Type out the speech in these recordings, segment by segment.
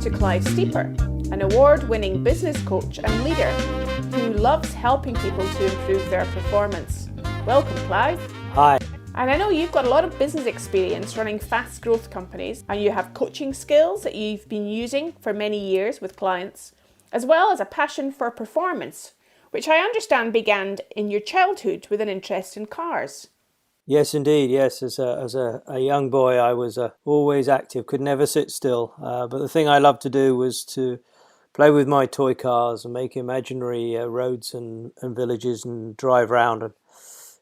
to Clive Steeper, an award-winning business coach and leader who loves helping people to improve their performance. Welcome, Clive. Hi. And I know you've got a lot of business experience running fast growth companies, and you have coaching skills that you've been using for many years with clients, as well as a passion for performance, which I understand began in your childhood with an interest in cars. Yes, indeed. Yes, as a young boy, I was always active, could never sit still. But the thing I loved to do was to play with my toy cars and make imaginary roads and villages and drive round. And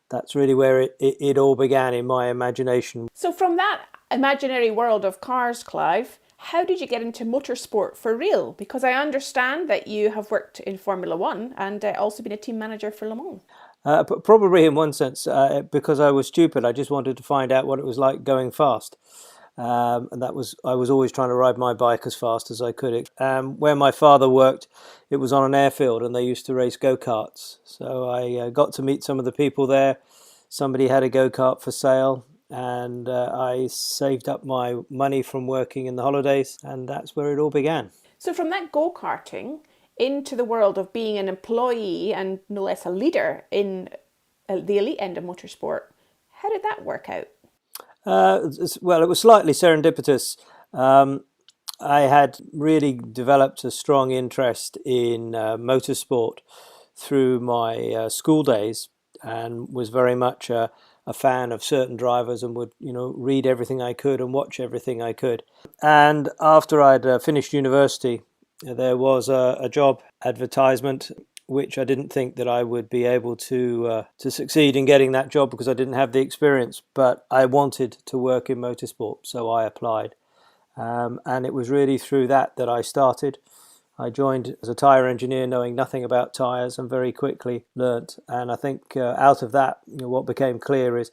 that's really where it all began in my imagination. So from that imaginary world of cars, Clive, how did you get into motorsport for real? Because I understand that you have worked in Formula One and also been a team manager for Le Mans. Probably in one sense, because I was stupid. I just wanted to find out what it was like going fast. And I was always trying to ride my bike as fast as I could. Where my father worked, it was on an airfield and they used to race go-karts. So I got to meet some of the people there. Somebody had a go-kart for sale and I saved up my money from working in the holidays, and that's where it all began. So from that go-karting into the world of being an employee and no less a leader in the elite end of motorsport, how did that work out? Well, it was slightly serendipitous. I had really developed a strong interest in motorsport through my school days, and was very much a fan of certain drivers, and would read everything I could and watch everything I could. And after I'd finished university, there was a job advertisement, which I didn't think that I would be able to succeed in getting that job because I didn't have the experience. But I wanted to work in motorsport, so I applied. And it was really through that I started. I joined as a tyre engineer, knowing nothing about tyres, and very quickly learnt. And I think out of that, what became clear is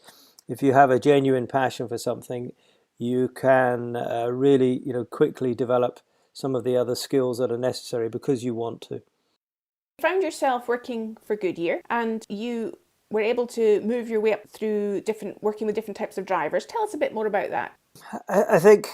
if you have a genuine passion for something, you can really quickly develop some of the other skills that are necessary because you want to. You found yourself working for Goodyear and you were able to move your way up through working with different types of drivers. Tell us a bit more about that. I think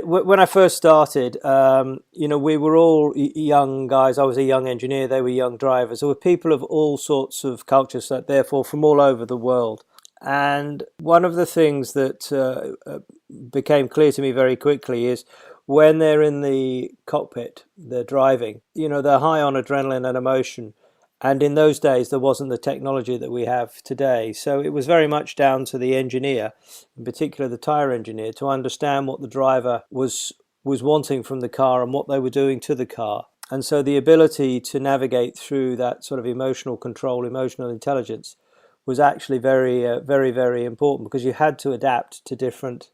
when I first started, we were all young guys. I was a young engineer, they were young drivers. There were people of all sorts of cultures, so therefore from all over the world. And one of the things that became clear to me very quickly is when they're in the cockpit, they're driving, they're high on adrenaline and emotion. And in those days, there wasn't the technology that we have today. So it was very much down to the engineer, in particular the tyre engineer, to understand what the driver was wanting from the car and what they were doing to the car. And so the ability to navigate through that sort of emotional control, emotional intelligence, was actually very, very, very important, because you had to adapt to different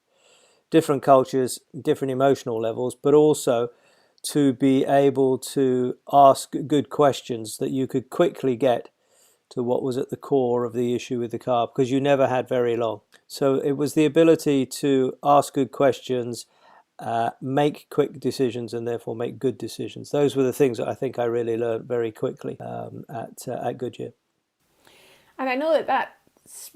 cultures, different emotional levels, but also to be able to ask good questions that you could quickly get to what was at the core of the issue with the car, because you never had very long. So it was the ability to ask good questions, make quick decisions, and therefore make good decisions. Those were the things that I think I really learned very quickly at Goodyear. And I know that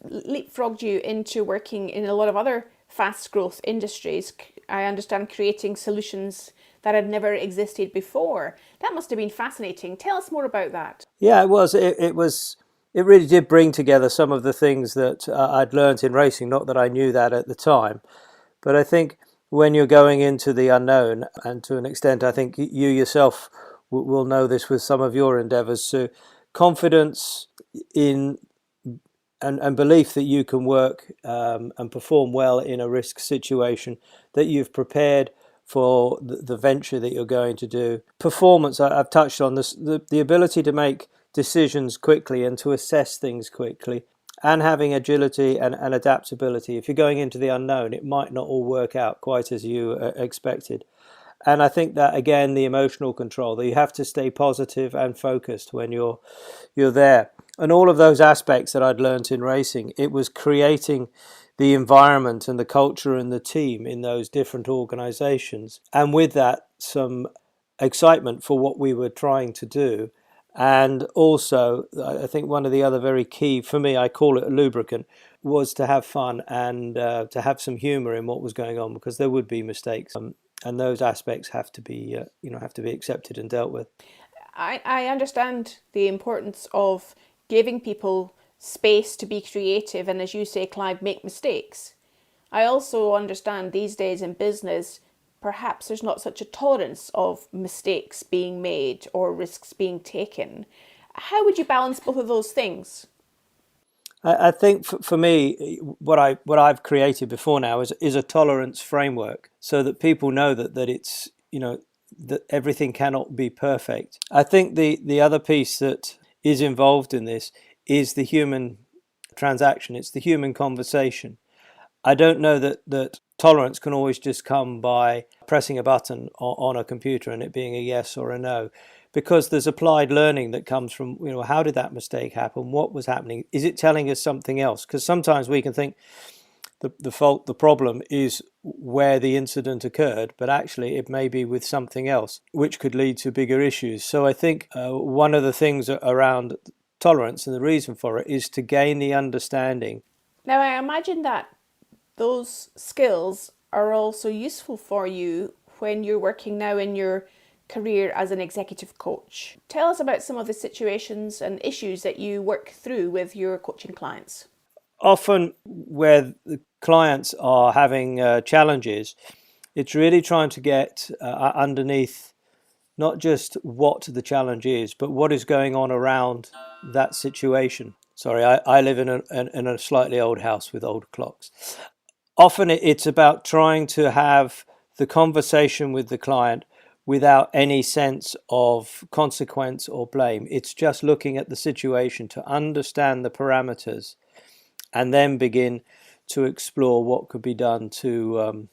leapfrogged you into working in a lot of other fast growth industries. I understand creating solutions that had never existed before. That must have been fascinating. Tell us more about that. Yeah, it was. It really did bring together some of the things that I'd learnt in racing. Not that I knew that at the time, but I think when you're going into the unknown, and to an extent I think you yourself will know this with some of your endeavours, so confidence in and belief that you can work and perform well in a risk situation, that you've prepared for the venture that you're going to do. Performance, I've touched on this, the ability to make decisions quickly and to assess things quickly, and having agility and adaptability. If you're going into the unknown, it might not all work out quite as you expected. And I think that, again, the emotional control, that you have to stay positive and focused when you're there. And all of those aspects that I'd learnt in racing, it was creating the environment and the culture and the team in those different organisations. And with that, some excitement for what we were trying to do. And also, I think one of the other very key, for me, I call it a lubricant, was to have fun and to have some humour in what was going on, because there would be mistakes. and those aspects have to be have to be accepted and dealt with. I understand the importance of giving people space to be creative and, as you say, Clive, make mistakes. I also understand these days in business, perhaps there's not such a tolerance of mistakes being made or risks being taken. How would you balance both of those things? I think for me, what I've created before now is a tolerance framework, so that people know that it's, that everything cannot be perfect. I think the other piece that is involved in this is the human transaction. It's the human conversation. I don't know that tolerance can always just come by pressing a button on a computer and it being a yes or a no, because there's applied learning that comes from, how did that mistake happen? What was happening? Is it telling us something else? Because sometimes we can think the problem is where the incident occurred, but actually it may be with something else, which could lead to bigger issues. So I think one of the things around tolerance and the reason for it is to gain the understanding. Now, I imagine that those skills are also useful for you when you're working now in your career as an executive coach. Tell us about some of the situations and issues that you work through with your coaching clients. Often where the clients are having challenges, it's really trying to get underneath not just what the challenge is, but what is going on around that situation. Sorry, I live in a slightly old house with old clocks. Often it's about trying to have the conversation with the client without any sense of consequence or blame. It's just looking at the situation to understand the parameters and then begin to explore what could be done to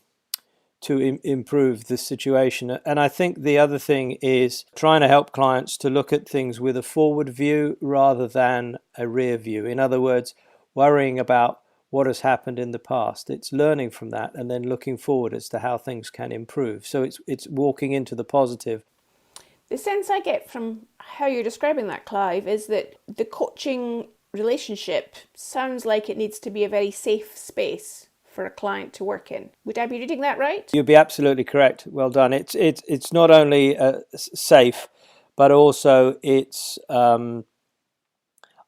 improve the situation. And I think the other thing is trying to help clients to look at things with a forward view rather than a rear view. In other words, worrying about what has happened in the past. It's learning from that and then looking forward as to how things can improve. So it's walking into the positive. The sense I get from how you're describing that, Clive, is that the coaching relationship sounds like it needs to be a very safe space for a client to work in. Would I be reading that right? You'd be absolutely correct. Well done. It's not only safe, but also it's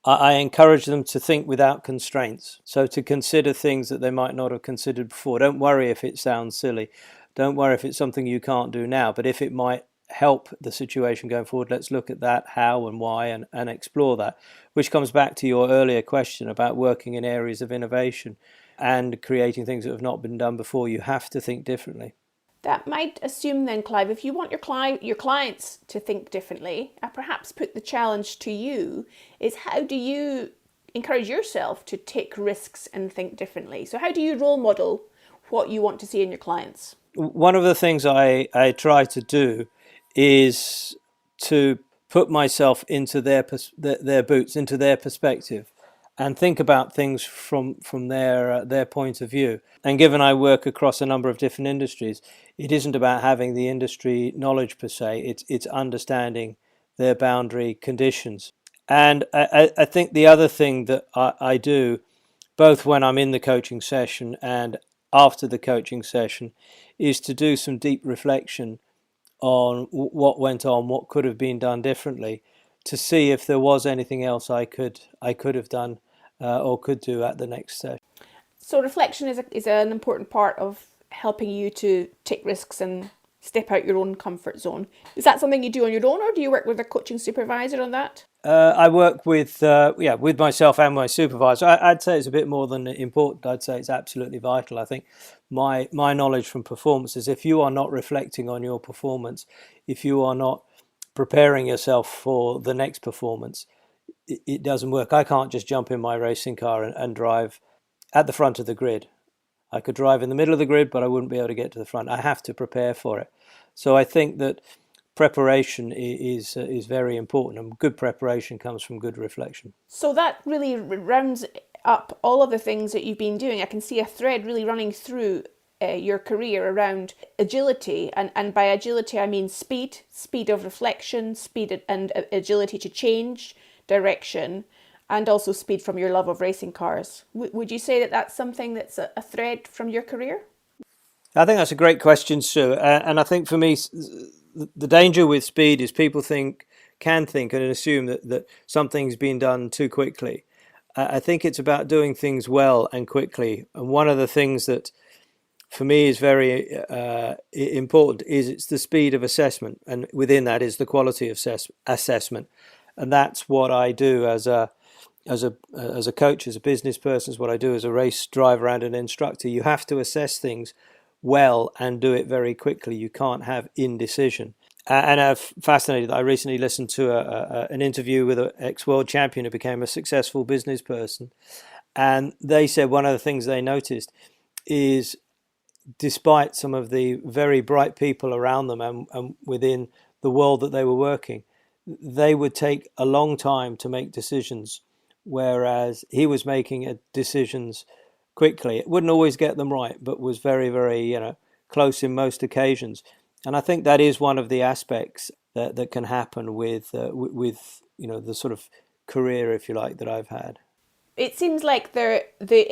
I encourage them to think without constraints. So to consider things that they might not have considered before. Don't worry if it sounds silly. Don't worry if it's something you can't do now. But if it might help the situation going forward, let's look at that, how and why, and explore that. Which comes back to your earlier question about working in areas of innovation and creating things that have not been done before. You have to think differently. That might assume then, Clive, if you want your clients to think differently, I perhaps put the challenge to you, is how do you encourage yourself to take risks and think differently? So how do you role model what you want to see in your clients? One of the things I try to do is to put myself into their boots, into their perspective, and think about things from their point of view. And given I work across a number of different industries, it isn't about having the industry knowledge per se. It's understanding their boundary conditions. And I think the other thing that I do, both when I'm in the coaching session and after the coaching session, is to do some deep reflection on what went on, what could have been done differently, to see if there was anything else I could have done or could do at the next session. So reflection is an important part of helping you to take risks and step out your own comfort zone. Is that something you do on your own, or do you work with a coaching supervisor on that? I work with myself and my supervisor. I'd say it's a bit more than important. I'd say it's absolutely vital. I think my knowledge from performance is if you are not reflecting on your performance, if you are not preparing yourself for the next performance, it doesn't work. I can't just jump in my racing car and drive at the front of the grid. I could drive in the middle of the grid, but I wouldn't be able to get to the front. I have to prepare for it. So I think that preparation is very important, and good preparation comes from good reflection. So that really rounds up all of the things that you've been doing. I can see a thread really running through your career around agility, and by agility I mean speed of reflection, speed and agility to change direction, and also speed from your love of racing cars. Would you say that that's something that's a thread from your career? I think that's a great question, Sue. And I think for me, the danger with speed is people can think and assume that something's been done too quickly. I think it's about doing things well and quickly. And one of the things that for me is very important is it's the speed of assessment, and within that is the quality of assessment. And that's what I do as a coach, as a business person, is what I do as a race driver and an instructor. You have to assess things well and do it very quickly. You can't have indecision. And I'm fascinated. I recently listened to an interview with an ex-world champion who became a successful business person. And they said one of the things they noticed is, despite some of the very bright people around them and within the world that they were working, they would take a long time to make decisions, whereas he was making decisions quickly. It wouldn't always get them right, but was very, very, close in most occasions. And I think that is one of the aspects that can happen with the sort of career, if you like, that I've had. It seems like the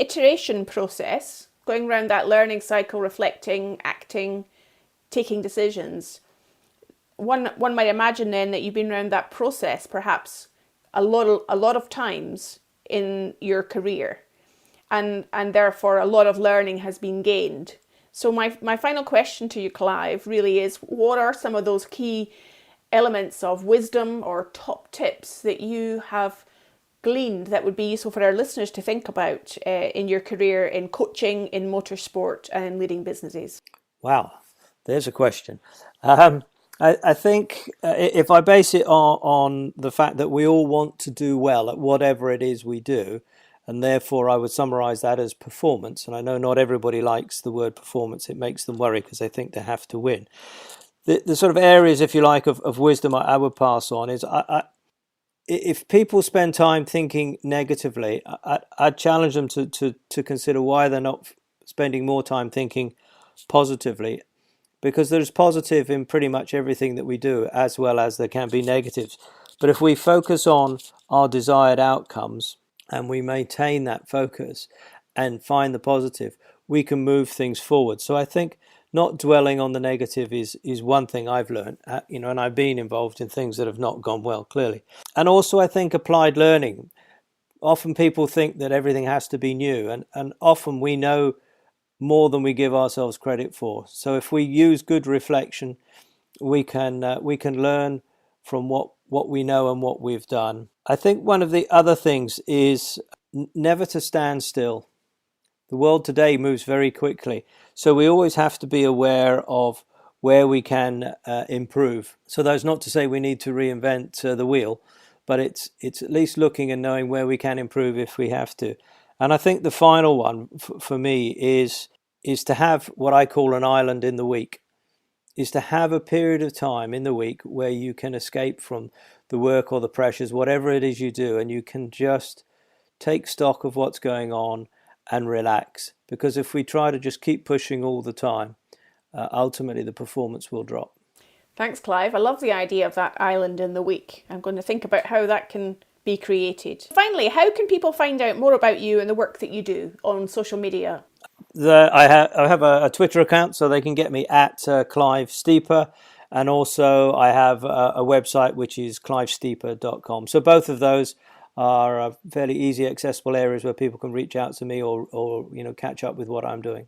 iteration process, going around that learning cycle, reflecting, acting, taking decisions. One might imagine then that you've been around that process perhaps a lot of times in your career, and therefore a lot of learning has been gained. So my final question to you, Clive, really is, what are some of those key elements of wisdom or top tips that you have gleaned that would be useful for our listeners to think about in your career in coaching, in motorsport, and in leading businesses? Wow, there's a question. I think if I base it on the fact that we all want to do well at whatever it is we do, and therefore I would summarize that as performance. And I know not everybody likes the word performance. It makes them worry because they think they have to win. The sort of areas, if you like, of wisdom I would pass on is, if people spend time thinking negatively, I'd challenge them to consider why they're not spending more time thinking positively, because there's positive in pretty much everything that we do, as well as there can be negatives. But if we focus on our desired outcomes and we maintain that focus and find the positive, we can move things forward. So I think not dwelling on the negative is one thing I've learned, and I've been involved in things that have not gone well, clearly. And also I think applied learning. Often people think that everything has to be new, and often we know more than we give ourselves credit for. So if we use good reflection, we can learn from what we know and what we've done. I think one of the other things is never to stand still. The world today moves very quickly, so we always have to be aware of where we can improve. So that's not to say we need to reinvent the wheel, but it's at least looking and knowing where we can improve if we have to. And I think the final one for me is to have what I call an island in the week, is to have a period of time in the week where you can escape from the work or the pressures, whatever it is you do, and you can just take stock of what's going on and relax. Because if we try to just keep pushing all the time, ultimately the performance will drop. Thanks, Clive. I love the idea of that island in the week. I'm going to think about how that can be created. Finally, how can people find out more about you and the work that you do on social media? I have a Twitter account, so they can get me at Clive Steeper. And also I have a website, which is clivesteeper.com. So both of those are fairly easy, accessible areas where people can reach out to me or catch up with what I'm doing.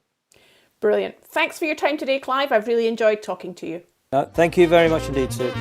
Brilliant. Thanks for your time today, Clive. I've really enjoyed talking to you. Thank you very much indeed, Sue.